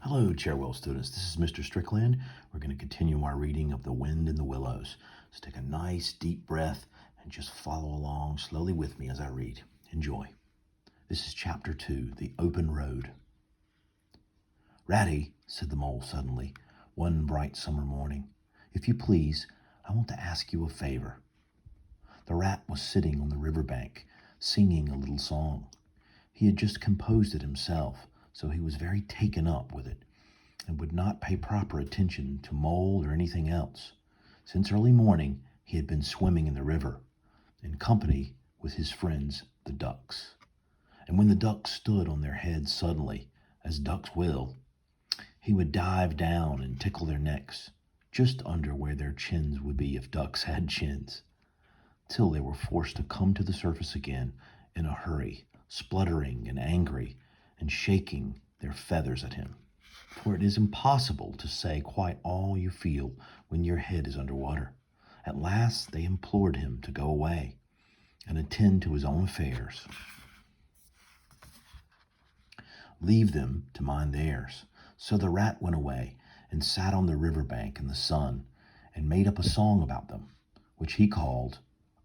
Hello, Chairwell students. This is Mr. Strickland. We're going to continue our reading of The Wind in the Willows. So take a nice deep breath and just follow along slowly with me as I read. Enjoy. This is Chapter 2, The Open Road. Ratty, said the mole suddenly, one bright summer morning, if you please, I want to ask you a favor. The rat was sitting on the riverbank, singing a little song. He had just composed it himself, so he was very taken up with it, and would not pay proper attention to Mole or anything else. Since early morning he had been swimming in the river, in company with his friends the ducks. And when the ducks stood on their heads suddenly, as ducks will, he would dive down and tickle their necks, just under where their chins would be if ducks had chins, till they were forced to come to the surface again in a hurry, spluttering and angry, and shaking their feathers at him. For it is impossible to say quite all you feel when your head is under water. At last they implored him to go away and attend to his own affairs. Leave them to mind theirs. So the rat went away and sat on the riverbank in the sun and made up a song about them, which he called,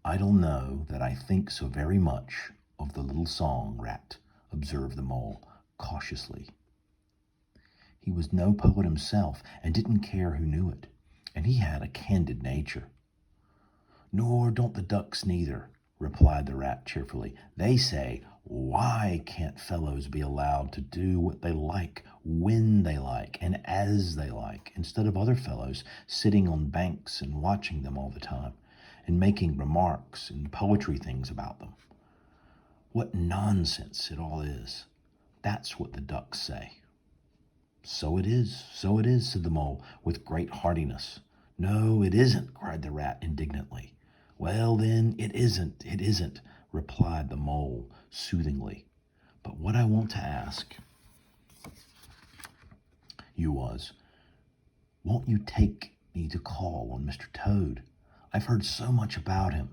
I don't know that I think so very much of the little song, rat, observed the mole cautiously. He was no poet himself and didn't care who knew it, and he had a candid nature. Nor don't the ducks neither, replied the rat cheerfully. They say, why can't fellows be allowed to do what they like, when they like, and as they like, instead of other fellows sitting on banks and watching them all the time, and making remarks and poetry things about them? What nonsense it all is. That's what the ducks say. So it is, said the mole with great heartiness. No, it isn't, cried the rat indignantly. Well, then, it isn't, replied the mole soothingly. But what I want to ask you was, won't you take me to call on Mr. Toad? I've heard so much about him,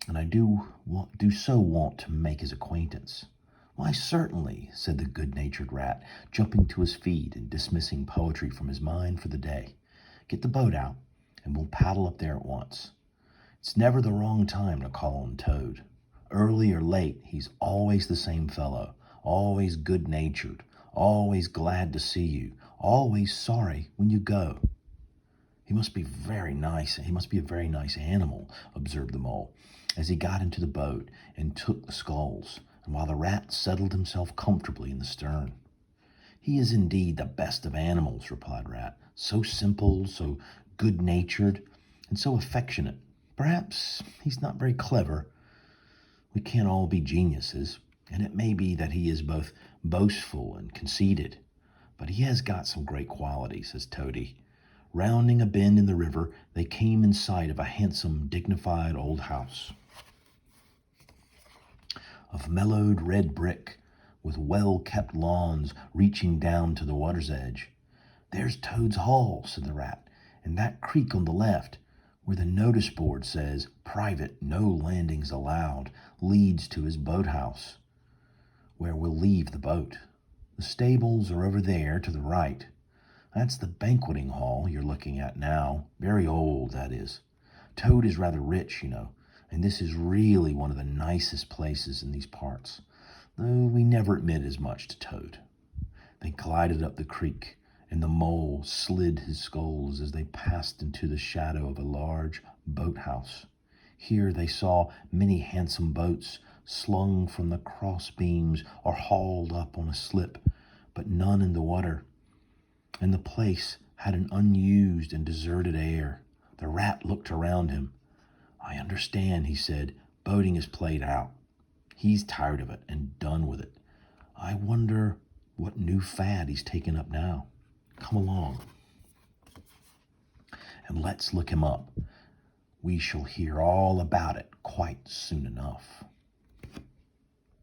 and I do so want to make his acquaintance. Why, certainly, said the good-natured rat, jumping to his feet and dismissing poetry from his mind for the day. Get the boat out, and we'll paddle up there at once. It's never the wrong time to call on Toad. Early or late, he's always the same fellow, always good-natured, always glad to see you, always sorry when you go. He must be very nice. He must be a very nice animal, observed the mole, as he got into the boat and took the sculls, and while the rat settled himself comfortably in the stern. He is indeed the best of animals, replied Rat, so simple, so good-natured, and so affectionate. Perhaps he's not very clever. We can't all be geniuses, and it may be that he is both boastful and conceited, but he has got some great qualities, says Toady. Rounding a bend in the river, they came in sight of a handsome, dignified old house of mellowed red brick, with well-kept lawns reaching down to the water's edge. There's Toad's Hall, said the rat, and that creek on the left, where the notice board says, Private, no landings allowed, leads to his boathouse, where we'll leave the boat. The stables are over there to the right. That's the banqueting hall you're looking at now. Very old, that is. Toad is rather rich, you know, and this is really one of the nicest places in these parts, though we never admit as much to Toad. They glided up the creek, and the mole slid his sculls as they passed into the shadow of a large boathouse. Here they saw many handsome boats slung from the cross beams or hauled up on a slip, but none in the water, and the place had an unused and deserted air. The rat looked around him. I understand, he said. Boating is played out. He's tired of it and done with it. I wonder what new fad he's taken up now. Come along, and let's look him up. We shall hear all about it quite soon enough.